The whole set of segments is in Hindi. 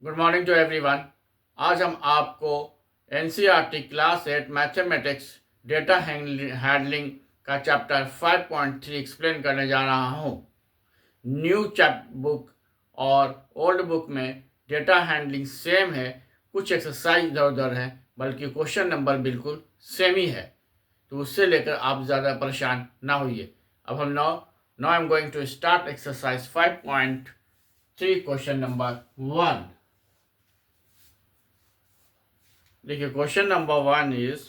Good morning to everyone. आज हम आपको NCERT class 8 mathematics data handling का चैप्टर 5.3 एक्सप्लेन करने जा रहा हूँ। न्यू चैप्ट बुक और ओल्ड बुक में डेटा हैंडलिंग सेम है, कुछ एक्सरसाइज इधर उधर है, बल्कि क्वेश्चन नंबर बिल्कुल सेम ही है, तो उससे लेकर आप ज़्यादा परेशान ना होइए। अब हम now I am going to start exercise 5.3 question number 1। देखिए, question number 1 is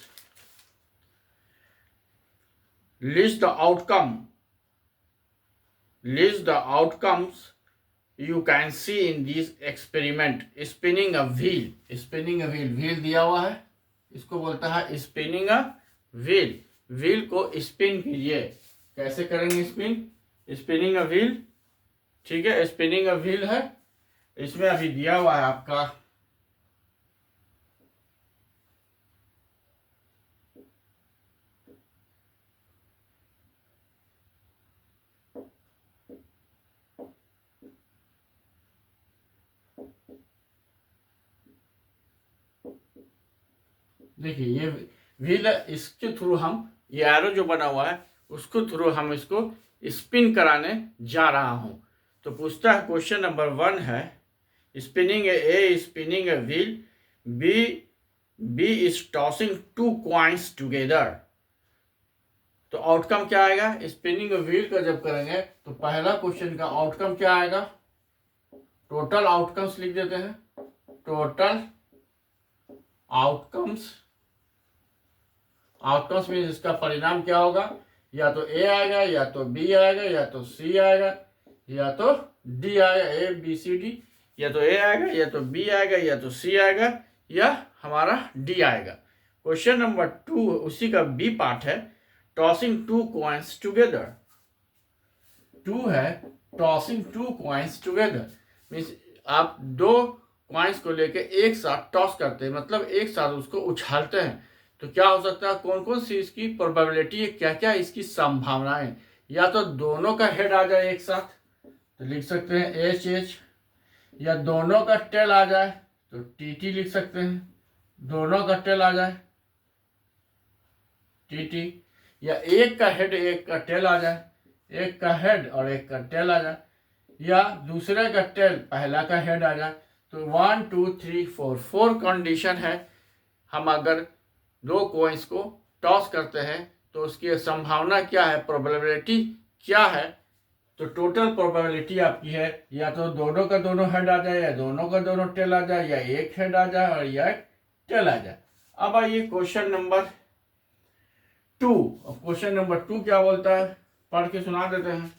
list the outcomes you can see in this experiment. Spinning a wheel, wheel दिया हुआ है, इसको बोलता है स्पिनिंग अ व्हील। व्हील को स्पिन कीजिए। कैसे करेंगे स्पिनिंग अ व्हील? ठीक है, स्पिनिंग अ व्हील है, इसमें अभी दिया हुआ है आपका देखिए ये व्हील है, इसके थ्रू हम ये एरो जो बना हुआ है उसको थ्रू हम इसको स्पिन कराने जा रहा हूं। तो पूछता है क्वेश्चन नंबर 1 है spinning a spinning a wheel, B is tossing 2 coins together. तो आउटकम क्या आएगा? स्पिनिंग व्हील का जब करेंगे तो पहला क्वेश्चन का आउटकम क्या आएगा? टोटल आउटकम्स लिख देते हैं। टोटल आउटकम्स मीन्स इसका परिणाम क्या होगा? या तो ए आएगा, या तो बी आएगा, या तो सी आएगा, या तो डी आएगा। ए बी सी डी, या तो ए आएगा, या तो बी आएगा, या तो सी आएगा, या हमारा डी आएगा। क्वेश्चन नंबर 2 उसी का बी पार्ट है, टॉसिंग 2 कॉइन्स टुगेदर। 2 है टॉसिंग 2 कॉइन्स टुगेदर, मीन्स आप 2 कॉइन्स को लेके एक साथ टॉस करते हैं, मतलब एक साथ उसको उछालते हैं। तो क्या हो सकता है? कौन कौन सी इसकी प्रोबेबिलिटी है, क्या क्या इसकी संभावनाएं? या तो दोनों का हेड आ जाए एक साथ, तो लिख सकते हैं एच एच, या दोनों का टेल आ जाए तो टी टी लिख सकते हैं। दोनों का टेल आ जाए टी टी, या एक का हेड एक का टेल आ जाए, एक का हेड और एक का टेल आ जाए, या दूसरे का टेल पहला का हेड आ जाए। तो 1 2 3 4 कंडीशन है। हम अगर 2 कॉइन्स को टॉस करते हैं तो उसकी संभावना क्या है, प्रोबेबिलिटी क्या है? तो टोटल प्रोबेबिलिटी आपकी है या तो दोनों का दोनों हेड आ जाए, या दोनों का दोनों टेल आ जाए, या एक हेड आ जाए और या एक टेल आ जाए। अब आइए क्वेश्चन नंबर 2। क्वेश्चन नंबर 2 क्या बोलता है, पढ़ के सुना देते हैं।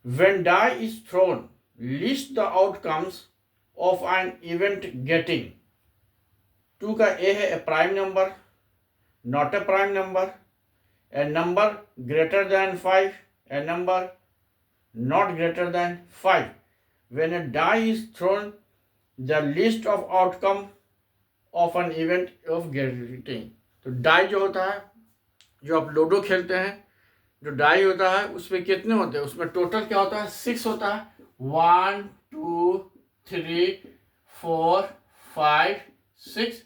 When die is thrown, list the outcomes of an event getting। 2 का ए है a prime number, not a prime number, a number greater than 5, a number not greater than 5। When a die is thrown, the list of outcome of an event of getting। तो डाई जो होता है, जो आप लूडो खेलते हैं, जो डाई होता है उसमें कितने होते हैं? उसमें टोटल क्या होता है? 6 होता है। 1 2 3 4 5 6,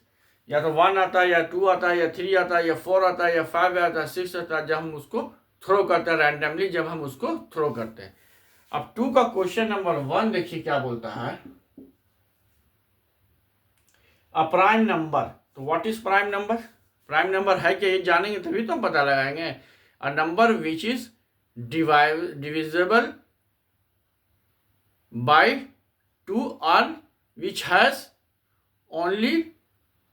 या तो 1 आता है, या 2 आता है, या 3 आता है, या 4 आता है, या 5 आता है, 6 आता है, जब हम उसको थ्रो करते हैं रैंडमली, जब हम उसको थ्रो करते हैं। अब 2 का क्वेश्चन नंबर 1 देखिए क्या बोलता है, अ प्राइम नंबर। तो what is prime number? Prime number है क्या, ये जानेंगे तभी तो हम पता लगाएंगे। A number which is divisible by 2 or which has only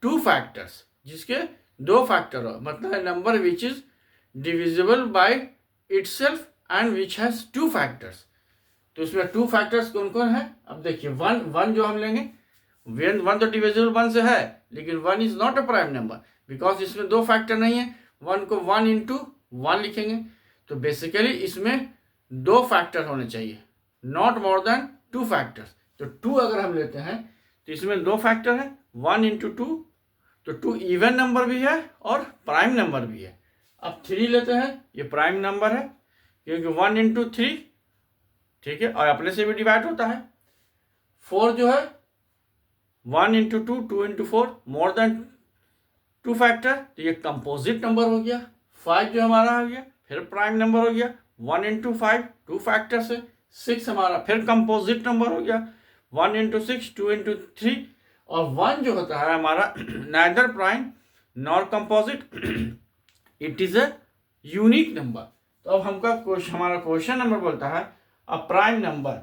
2 factors, जिसके 2 फैक्टर हो, मतलब है number which is divisible by itself and which has 2 factors. तो इसमें 2 फैक्टर्स कौन कौन है? अब देखिए 1 जो हम लेंगे, 1 तो डिविजिबल 1 से है, लेकिन 1 is not a prime number because इसमें 2 फैक्टर नहीं है। 1 को 1 इंटू 1 लिखेंगे, तो बेसिकली इसमें 2 फैक्टर होने चाहिए, नॉट मोर देन 2 फैक्टर्स। तो 2 अगर हम लेते हैं तो इसमें 2 फैक्टर है, 1 इंटू 2, तो 2 इवन नंबर भी है और प्राइम नंबर भी है। अब 3 लेते हैं, ये प्राइम नंबर है क्योंकि 1 इंटू 3, ठीक है, और अपने से भी डिवाइड होता है। 4 जो है 1 into 2, 2 into 4, more than 2 factor, तो ये कंपोजिट नंबर हो गया। 5 जो हमारा हो गया फिर प्राइम नंबर हो गया, 1 इंटू 5 2 फैक्टर से। 6 हमारा फिर कंपोजिट नंबर हो गया, 1 इंटू 6, 2 इंटू 3। और 1 जो होता है हमारा neither prime nor composite, it is a unique number. तो अब हमारा क्वेश्चन नंबर बोलता है अ प्राइम नंबर।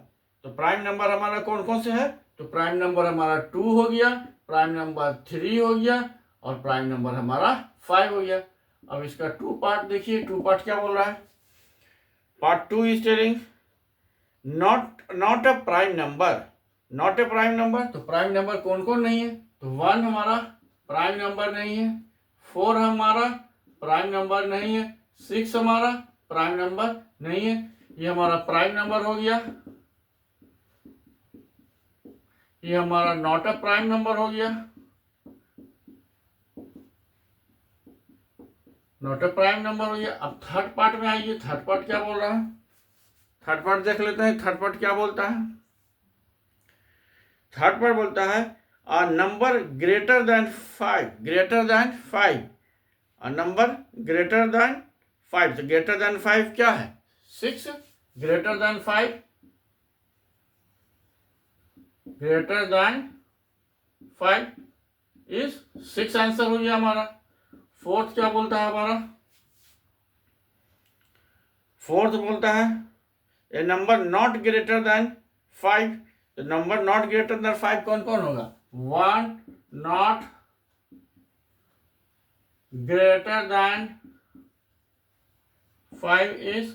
तो प्राइम नंबर हमारा कौन कौन से है? तो प्राइम नंबर हमारा 2 हो गया, प्राइम नंबर 3 हो गया, और प्राइम नंबर हमारा 5 हो गया। अब इसका 2 पार्ट देखिए, 2 पार्ट क्या बोल रहा है? Part 2 is telling not a prime number, not a prime number. तो प्राइम नंबर कौन कौन नहीं है? तो 1 हमारा प्राइम नंबर नहीं है, 4 हमारा प्राइम नंबर नहीं है, 6 हमारा प्राइम नंबर नहीं है। ये हमारा प्राइम नंबर हो गया, ये हमारा नॉट अ प्राइम नंबर हो गया, नॉट अ प्राइम नंबर हो गया। अब थर्ड पार्ट में आइए, थर्ड पार्ट क्या बोल रहा है? थर्ड पार्ट देख लेते हैं, थर्ड पार्ट क्या बोलता है? थर्ड पार्ट बोलता है a number greater than 5, greater than 5, a number greater than 5। तो ग्रेटर देन 5 क्या है? 6। Greater than 5, greater than 5 is 6 answer हो गया हमारा। फोर्थ क्या बोलता है हमारा? फोर्थ बोलता है a number not greater than 5। तो नंबर नॉट ग्रेटर देन 5 कौन कौन होगा? 1 not greater than 5 is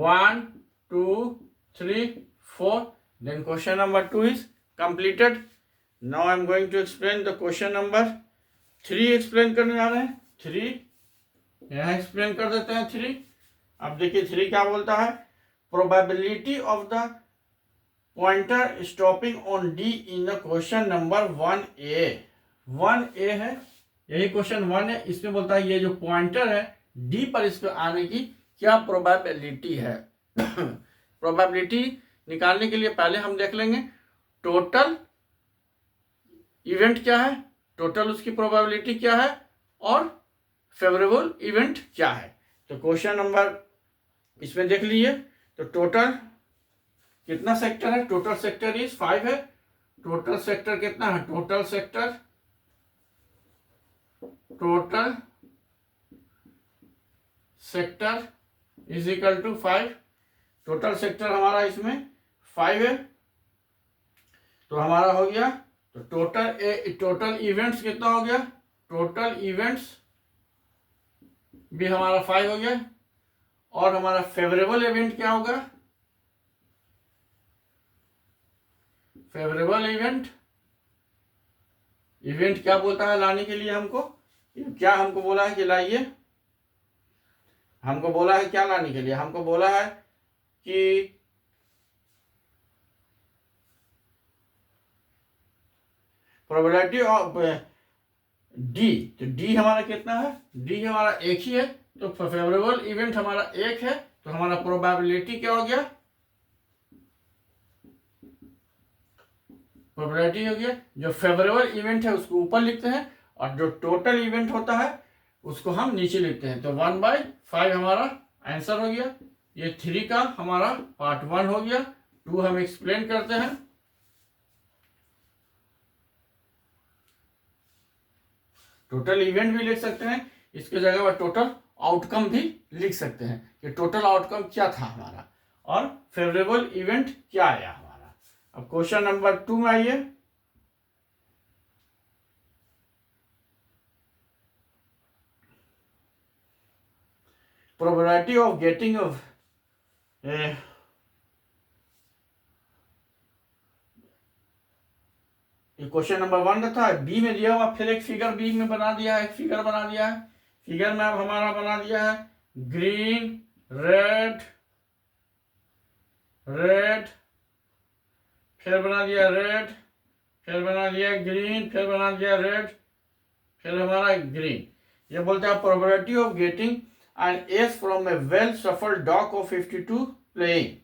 1, 2, 3, 4. Then question number 2 is completed. Now I am going to explain the question number 3 explain करने जा रहे हैं। 3 यहाँ एक्सप्लेन कर देते हैं 3। अब देखिए 3 क्या बोलता है? Probability of the pointer stopping on D in the question number 1A। 1A है, यही क्वेश्चन 1 है। इसमें बोलता है ये जो पॉइंटर है डी पर इसको आने की क्या प्रोबेबिलिटी है। प्रोबेबिलिटी निकालने के लिए पहले हम देख लेंगे टोटल इवेंट क्या है, टोटल उसकी प्रोबेबिलिटी क्या है, और फेवरेबल इवेंट क्या है। तो क्वेश्चन नंबर इसमें देख लीजिए, तो टोटल कितना सेक्टर है? टोटल सेक्टर इज 5 है। टोटल सेक्टर कितना है? Total sector, total sector is equal to 5। Total sector हमारा इसमें 5 है, तो हमारा हो गया। तो टोटल इवेंट्स कितना हो गया? टोटल इवेंट्स भी हमारा 5 हो गया। और हमारा फेवरेबल इवेंट क्या होगा? फेवरेबल इवेंट, इवेंट क्या बोलता है लाने के लिए हमको? क्या हमको बोला है कि लाइए? हमको बोला है क्या लाने के लिए? हमको बोला है कि प्रोबेबिलिटी ऑफ डी। तो डी हमारा कितना है? डी हमारा एक ही है, तो फेवरेबल इवेंट हमारा एक है, तो हमारा प्रोबेबिलिटी क्या हो गया? प्रोबेबिलिटी हो गया। जो फेवरेबल इवेंट है उसको ऊपर लिखते हैं, और जो टोटल इवेंट होता है उसको हम नीचे लिखते हैं। तो 1/5 हमारा आंसर हो गया। ये 3 का हमारा पार्ट 1 हो गया। 2 हम एक्सप्लेन करते हैं। टोटल इवेंट भी लिख सकते हैं, इसके जगह पर टोटल आउटकम भी लिख सकते हैं कि टोटल आउटकम क्या था हमारा, और फेवरेबल इवेंट क्या आया हमारा। अब क्वेश्चन नंबर 2 में आइए। Probability of getting off question number 1 का था, बी में दिया हुआ, फिर एक फिगर बी में बना दिया है, एक फिगर बना दिया है। फिगर में अब हमारा बना दिया है ग्रीन, रेड, रेड, फिर बना दिया रेड, फिर बना दिया ग्रीन, फिर बना दिया रेड, फिर हमारा ग्रीन। ये बोलते हैं probability of getting an S from A well shuffled dog of 52 playing.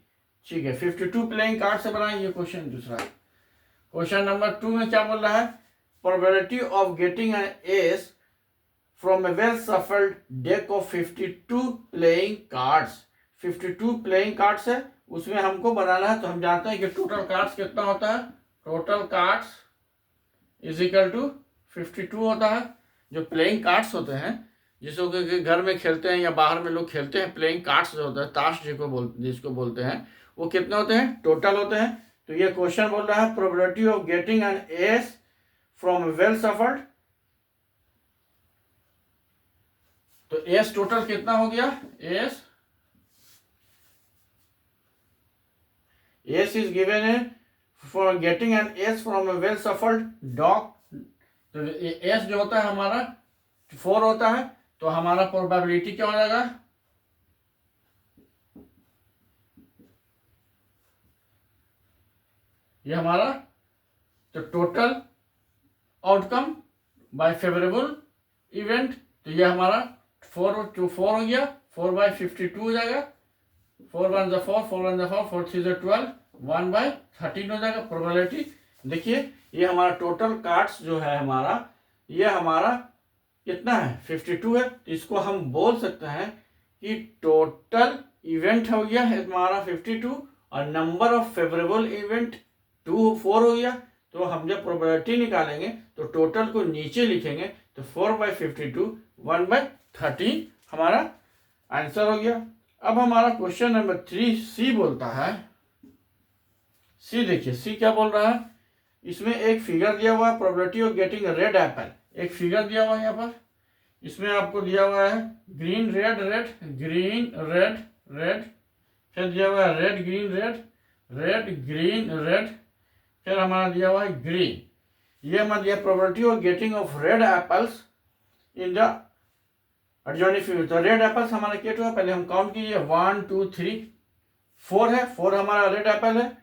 ठीक है, 52 प्लेइंग कार्ड से बनाएंगे क्वेश्चन दूसरा। क्वेश्चन नंबर 2 में क्या बोल रहा है, probability of getting an S from A well shuffled deck of 52 playing cards. 52 playing cards है, उसमें हमको बनाना है। तो हम जानते हैं कि टोटल कार्ड्स कितना होता है, total cards is equal to 52 होता है। जो प्लेइंग कार्ड्स होते हैं, जिसको कि घर में खेलते हैं या बाहर में लोग खेलते हैं, प्लेइंग कार्ड्स जो होता है, ताश जिसको बोलते हैं, वो कितने होते हैं, टोटल होते हैं। तो ये क्वेश्चन बोल रहा है probability of getting an S from well shuffled. तो एस टोटल कितना हो गया, एस इज गिवन है for getting an S from A well shuffled dog. तो एस जो होता है हमारा 4 होता है, तो हमारा प्रोबेबिलिटी क्या हो जाएगा, ये हमारा तो total outcome by favourable event. तो ये हमारा 4 हो गया, 4/52 हो जाएगा। 4 1 जा 4, 4 1 जा 4, 4 3 जा 12, 1/13 हो जाएगा प्रोबेबिलिटी। देखिए ये हमारा टोटल कार्ड्स जो है हमारा, ये हमारा कितना है, 52 है। तो इसको हम बोल सकते हैं कि टोटल इवेंट हो गया है हमारा 52, और नंबर ऑफ फेवरेबल इवेंट 4 हो गया। तो हम जब प्रोबेबिलिटी निकालेंगे तो टोटल को नीचे लिखेंगे, तो 4/52 1/13 हमारा आंसर हो गया। अब हमारा क्वेश्चन नंबर 3 सी बोलता है, सी देखिए सी क्या बोल रहा है, इसमें एक फिगर दिया हुआ है probability of getting red Apple. एक फिगर दिया हुआ है यहाँ पर, इसमें आपको दिया हुआ है green red red, green red red, फिर दिया हुआ है red green red, red green red, फिर हमारा दिया हुआ है ग्रीन। ये हमारा दिया probability of getting off red apples in the adjoining figure. तो रेड एप्पल्स हमारा क्या हुआ, पहले हम काउंट कीजिए, 1 2 3 4 है, 4 हमारा रेड एप्पल है,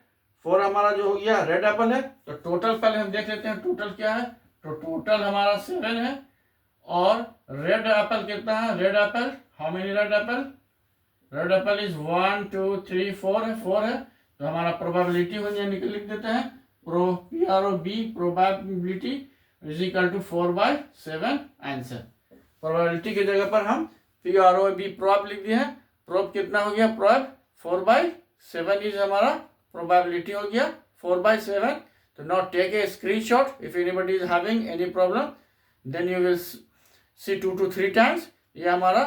4 हमारा जो हो गया रेड एप्पल है। तो टोटल पहले हम देख लेते हैं टोटल क्या है। तो टोटल हमारा 7 है, और रेड एप्पल कितना है, red Apple how many red Apple, red Apple is 1 2 3 4 है, 4 है। तो हमारा प्रोबेबिलिटी हो गया, लिख देते हैं probability is equal to 4/7 answer. Probability की जगह पर हम प्रोब लिख दिए हैं। प्रोब कितना हो गया, प्रोब 4/7 इज हमारा प्रोबेबिलिटी हो गया 4/7। तो now take a screenshot if anybody is having any problem, then you will see 2 to 3 times. ये हमारा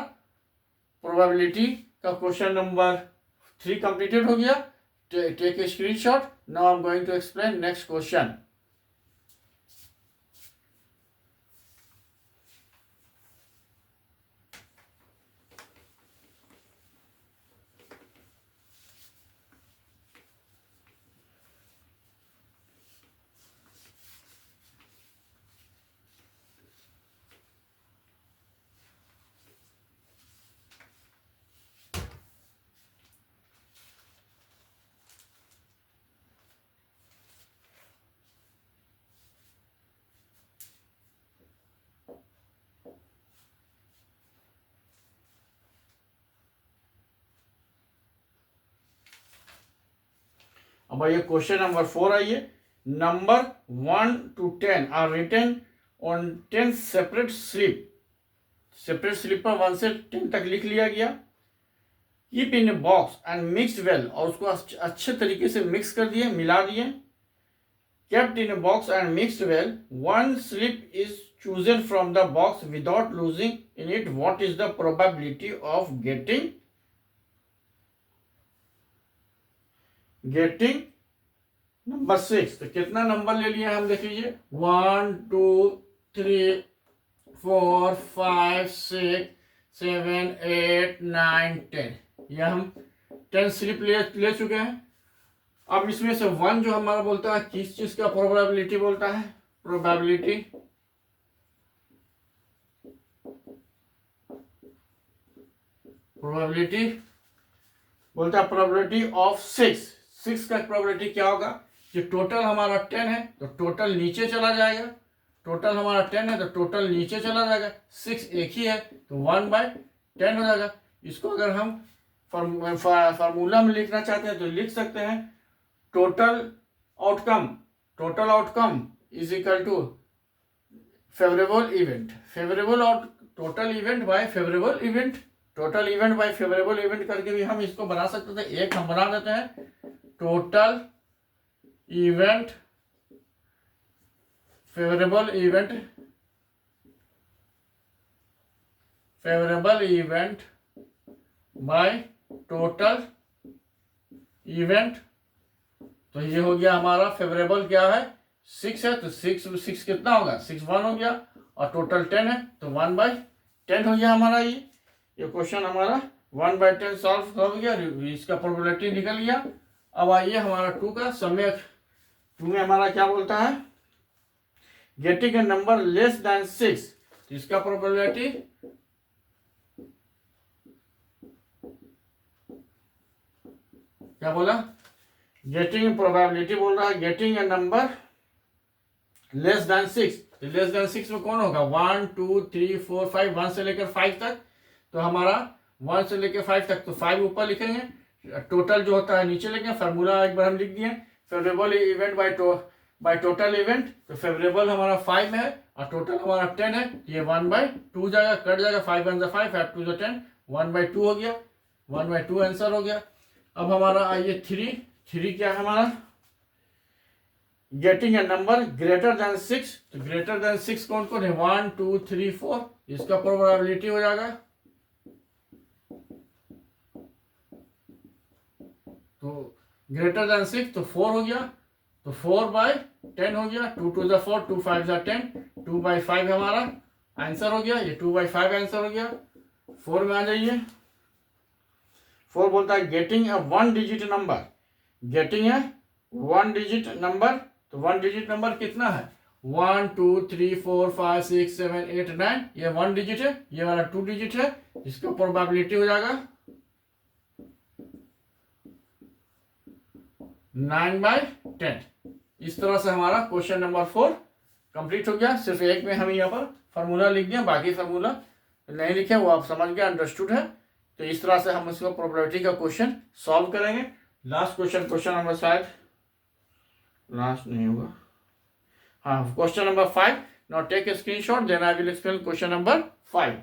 प्रोबेबिलिटी का क्वेश्चन नंबर 3 कंप्लीटेड हो गया। Take a screenshot. Now I am going to explain next question. अब ये क्वेश्चन नंबर 4 आइए। Number 1 to 10 are written on 10 separate slip. Separate slip पर 1 से 10 तक लिख लिया गया। Keep in a box and mixed well, और उसको अच्छे तरीके से मिक्स कर दिए, मिला दिए। Kept in a box and mixed well, 1 slip is chosen from the box without losing in it. What is the probability of getting number 6? तो कितना नंबर ले लिया हम देख लीजिए, 1 2 3 4 5 6 7 8 9 10। ये हम 10 स्लिप ले चुके हैं। अब इसमें से 1 जो हमारा बोलता है किस चीज का प्रोबेबिलिटी बोलता है, प्रोबेबिलिटी बोलता है प्रोबेबिलिटी ऑफ 6 का प्रोबेबिलिटी क्या होगा, कि टोटल हमारा 10 है तो टोटल नीचे चला जाएगा। टोटल हमारा 10 है तो टोटल नीचे चला जाएगा। 6 एक ही है तो 1/10 हो जाएगा। इसको अगर हम फार्मूला में लिखना चाहते हैं तो लिख सकते हैं total outcome is equal to favourable event, total event by favourable event, total event by favourable event करके भी हम इसको बना सकते थे। एक हम बना देते हैं total event favourable event by total event. तो ये हो गया हमारा फेवरेबल क्या है 6 है, तो 6 कितना होगा 6 1 हो गया, और टोटल 10 है तो 1/10 हो गया हमारा। ये क्वेश्चन हमारा 1/10 सॉल्व हो गया, इसका प्रोबेबिलिटी निकल गया। अब आइए हमारा 2 का समय 2 में हमारा क्या बोलता है getting a number less than 6, तो इसका प्रोबेबिलिटी क्या बोला, गेटिंग प्रोबेबिलिटी बोल रहा है getting a number less than 6, तो लेस देन 6 में कौन होगा 1 2 3 4 5, 1 से लेकर 5 तक, तो हमारा 1 से लेकर 5 तक, तो 5 ऊपर लिखेंगे, टोटल जो होता है नीचे लिखेंगे। फार्मूला एक बार हम लिख दिए favourable event by total event, तो फेवरेबल हमारा 5 में है और टोटल हमारा 10 है, ये 1/2 जाएगा, कट जाएगा, 5 1 5 5 2 10, 1/2 हो गया, 1/2 आंसर हो गया। अब हमारा आइए 3 क्या है हमारा getting a number greater than 6, तो ग्रेटर देन 6 कौन कौन है 1 2 3 4, इसका प्रोबेबिलिटी हो जाएगा, तो ग्रेटर देन 6 तो 4 हो गया, तो 4/10 हो गया, 2 2 4 2 5 10, 2/5 हमारा आंसर हो गया, ये 2/5 आंसर हो गया। 4 में आ जाइए, 4 बोलता है getting a 1 digit number, getting a 1 digit number, तो 1 डिजिट नंबर कितना है 1 2 3 4 5 6 7 8 9, ये 1 डिजिट है, ये वाला 2 डिजिट है, इसका प्रोबेबिलिटी हो जाएगा 9/10। इस तरह से हमारा क्वेश्चन नंबर 4 कंप्लीट हो गया। सिर्फ एक में हम यहाँ पर फार्मूला लिख दिया, बाकी फार्मूला नहीं लिखे, वो आप समझ गए, अंडरस्टूड है। तो इस तरह से हम इसको प्रोबेबिलिटी का क्वेश्चन सॉल्व करेंगे। लास्ट क्वेश्चन नंबर शायद लास्ट नहीं होगा, हाँ question number 5। Now take a screenshot, then I will explain question number 5।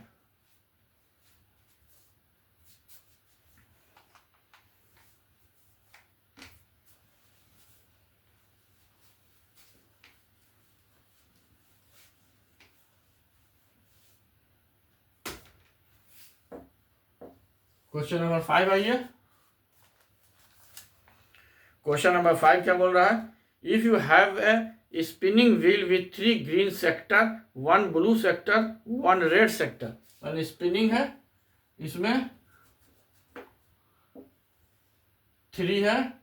Question number 5 आइए। क्वेश्चन नंबर 5 क्या बोल रहा है, if you have a spinning wheel with 3 green sector 1 blue sector 1 red sector, मान स्पिनिंग है, इसमें 3 है,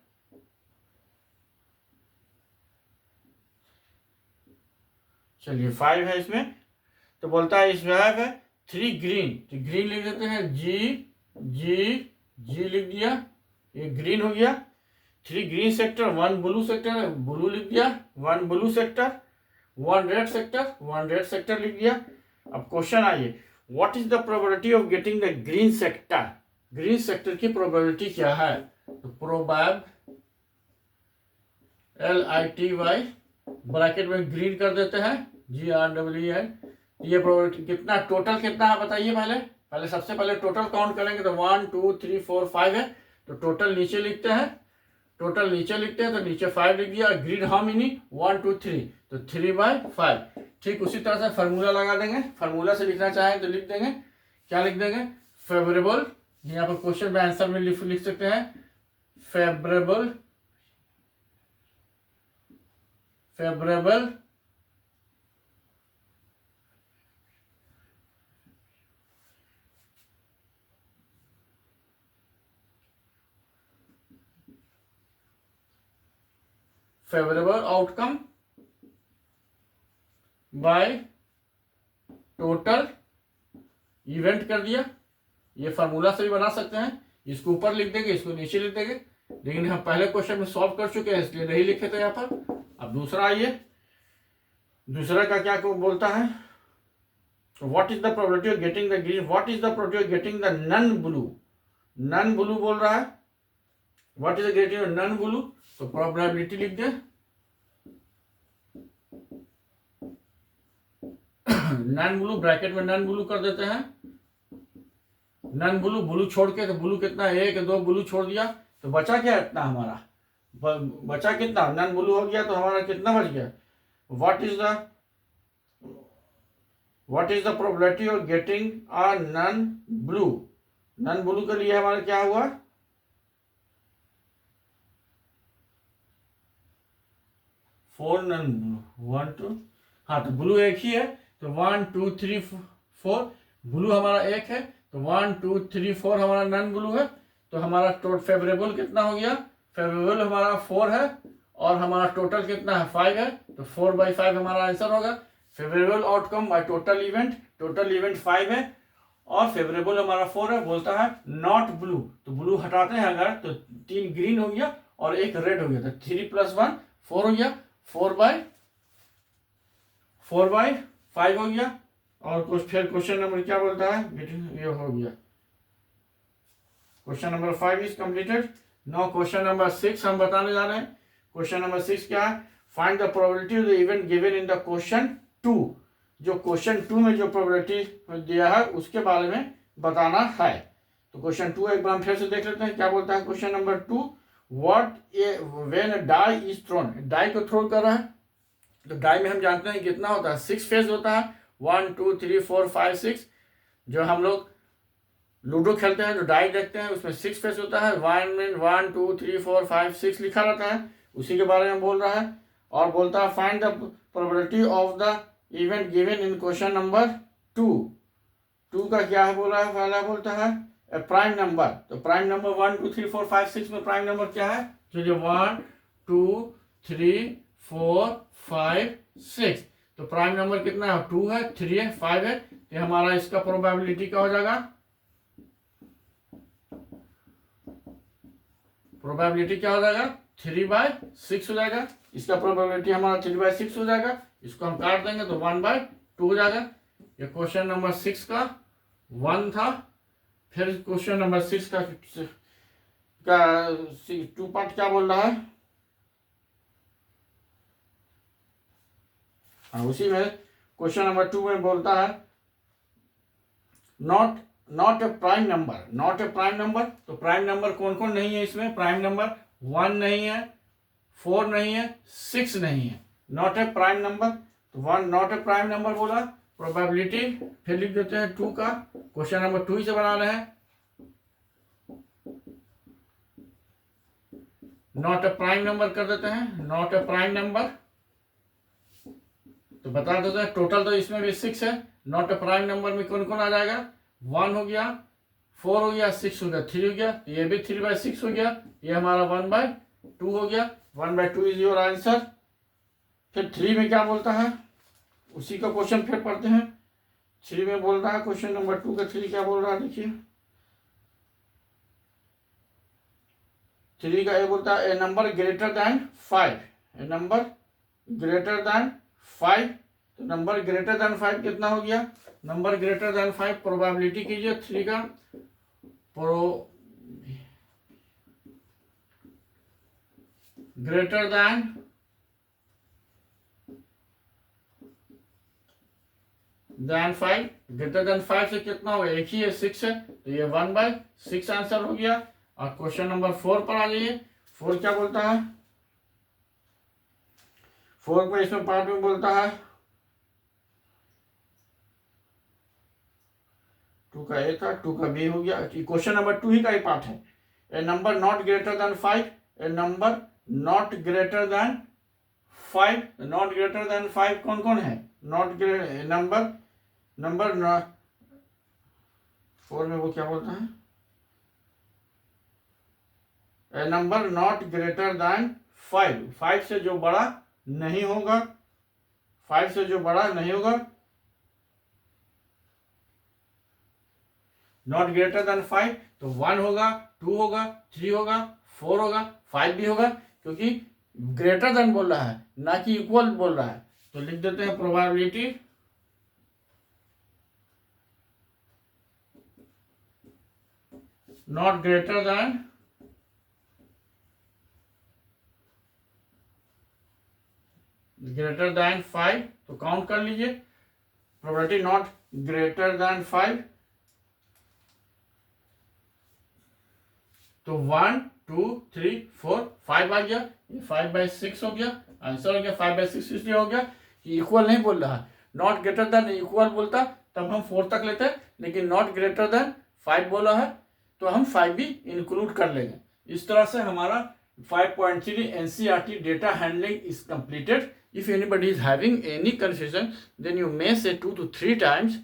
चलिए 5 है इसमें, तो बोलता है इसमें है 3 ग्रीन, तो ग्रीन लिख देते हैं जी लिख दिया, ये ग्रीन हो गया। 3 green sector 1 blue sector, blue लिख दिया, 1 ब्लू सेक्टर 1 रेड सेक्टर लिख दिया। अब क्वेश्चन आइए, what is the probability of getting the green sector, green sector की प्रोबेबिलिटी क्या है, तो प्रोबेब LITY ब्रैकेट में ग्रीन कर देते हैं GRWN, ये प्रोबेबिलिटी कितना, टोटल कितना है बताइए, पहले सबसे पहले टोटल काउंट करेंगे तो 1 2 3 4 5 है, तो टोटल नीचे लिखते हैं, तो नीचे 5 लिख दिया, ग्रीन हाउ मेनी 1 2 3, तो 3/5। ठीक उसी तरह से फार्मूला लगा देंगे, फार्मूला से लिखना चाहें तो लिख देंगे, क्या लिख देंगे फेवरेबल, यहाँ पर क्वेश्चन में आंसर में लिख सकते हैं favourable outcome by total event कर दिया। ये फार्मूला से भी बना सकते हैं, इसको ऊपर लिख देंगे, इसको नीचे लिख देंगे, लेकिन हम पहले क्वेश्चन में सॉल्व कर चुके हैं इसलिए नहीं लिखे थे यहाँ पर। अब दूसरा आइए, दूसरा का क्या को बोलता है, what is the probability of getting the green, what is the probability of getting the non blue, non blue बोल रहा है, what is the getting non blue, तो प्रोबेबिलिटी लिख दे नन ब्लू, ब्रैकेट में नन ब्लू कर देते हैं, नन ब्लू, ब्लू छोड़ के, तो ब्लू कितना, 1 2 ब्लू छोड़ दिया, तो बचा क्या इतना हमारा, बचा कितना, नन ब्लू हो गया, तो हमारा कितना बच गया, what is the probability of getting a non blue, non blue के लिए हमारा क्या हुआ, 4 नन ब्लू, 1 2, हाँ तो ब्लू एक ही है, तो 1 2 3 4, ब्लू हमारा एक है, तो 1 2 3 4 हमारा नन ब्लू है, तो हमारा टोटल फेवरेबल कितना हो गया, फेवरेबल हमारा 4 है, और हमारा टोटल कितना है 5 है, तो 4/5 हमारा आंसर होगा। Favourable outcome by total event 5 है, और फेवरेबल हमारा 4 है, बोलता है नॉट ब्लू, तो ब्लू हटाते हैं अगर, तो 3 ग्रीन हो गया और 1 रेड हो गया, तो 3 + 1 4 हो गया, 4/5 हो गया, और कुछ फिर क्वेश्चन नंबर क्या बोलता है, ये हो गया, question number 5 is completed. Now question number 6 हम बताने जा रहे हैं। क्वेश्चन नंबर 6 क्या है, find the probability of the event given in the question 2, जो क्वेश्चन 2 में जो प्रोबेबिलिटी दिया है उसके बारे में बताना है। तो क्वेश्चन 2 एक बार हम फिर से देख लेते हैं, क्या बोलता है question number 2, when die is thrown, die को थ्रो कर रहा है, तो डाई में हम जानते हैं कितना होता है, 6 फेस होता है, 1 2 3 4 5 6, जो हम लोग लूडो खेलते हैं, जो डाई देखते हैं उसमें 6 फेस होता है, 1 2 3 4 5 6 लिखा रहता है, उसी के बारे में बोल रहा है, और बोलता है find the probability of the event given in question number 2 का क्या है बोला है, पहला बोलता है ए प्राइम नंबर, तो प्राइम नंबर 1 2 3 4 5 6 में प्राइम नंबर क्या है, जो 1 2 3 4 5 6, तो प्राइम नंबर कितना है, 2 है, 3 है, 5 है, तो हमारा इसका प्रोबेबिलिटी क्या हो जाएगा, प्रोबेबिलिटी क्या हो जाएगा, 3/6 हो जाएगा, इसका प्रोबेबिलिटी हमारा 3/6 हो जाएगा, इसको हम काट देंगे तो 1/2 हो जाएगा। ये क्वेश्चन नंबर 6 का 1 था। फिर क्वेश्चन नंबर 6 का 2 पार्ट क्या बोल रहा है, उसी में क्वेश्चन नंबर 2 में बोलता है नॉट ए प्राइम नंबर, तो प्राइम नंबर कौन कौन नहीं है इसमें, प्राइम नंबर 1 नहीं है, 4 नहीं है, 6 नहीं है, नॉट ए प्राइम नंबर, तो 1 नॉट ए प्राइम नंबर बोला, प्रोबेबिलिटी फिर लिख देते हैं 2 का, क्वेश्चन नंबर 2 से बना रहे हैं, नॉट ए प्राइम नंबर कर देते हैं, नॉट ए प्राइम नंबर, तो बता देते हैं टोटल तो इसमें भी 6 है, नॉट ए प्राइम नंबर में कौन कौन आ जाएगा, 1 हो गया, 4 हो गया, 6 हो गया, 3 हो गया, ये भी 3/6 हो गया, ये हमारा 1/2 हो गया, 1/2 इज योर आंसर। फिर 3 में क्या बोलता है, उसी का क्वेश्चन फिर पढ़ते हैं, 3 में बोल रहा है क्वेश्चन नंबर 2 का 3 क्या बोल रहा है, देखिए 3 का ये बोलता है a number greater than 5, a number greater than 5, तो नंबर ग्रेटर देन 5 कितना हो गया, नंबर ग्रेटर देन 5 प्रोबेबिलिटी कीजिए 3 का, ग्रेटर देन 5, ग्रेटर देन 5 से कितना होगा, एक ही है, 6 है, तो ये 1/6 आंसर हो गया। और क्वेश्चन नंबर 4 पर आ जाइए, 4 क्या बोलता है, 4 में इसमें पार्ट में बोलता है 2 का ए था, 2 का बी हो गया, क्वेश्चन नंबर 2 ही का ही पार्ट है, a number not greater than 5, a number not greater than 5, not greater than 5 कौन कौन है, नंबर 4 में वो क्या बोलता है, a number not greater than 5 से जो बड़ा नहीं होगा, 5 से जो बड़ा नहीं होगा, नॉट ग्रेटर देन 5, तो 1 होगा, 2 होगा, 3 होगा, 4 होगा, 5 भी होगा, क्योंकि ग्रेटर देन बोल रहा है ना कि इक्वल बोल रहा है, तो लिख देते हैं प्रोबेबिलिटी नॉट ग्रेटर देन 5, तो काउंट कर लीजिए प्रोबेबिलिटी नॉट ग्रेटर देन 5, तो 1 2 3 4 5 आ गया, ये 5/6 हो गया, आंसर हो गया 5/6। इसलिए हो गया कि इक्वल नहीं बोल रहा है, नॉट ग्रेटर देन इक्वल बोलता तब हम 4 तक लेते हैं, लेकिन नॉट ग्रेटर देन 5 बोला है तो हम 5 भी इंक्लूड कर लेंगे। इस तरह से हमारा 5.3 NCERT data handling is completed. If anybody is having any confusion then you may say 2 to 3 times,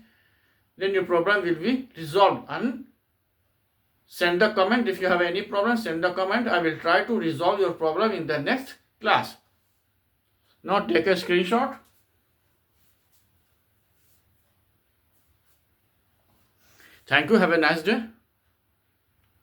then your problem will be resolved, and send the comment. If you have any problem, send the comment. I will try to resolve your problem in the next class. Now take a screenshot. Thank you. Have a nice day.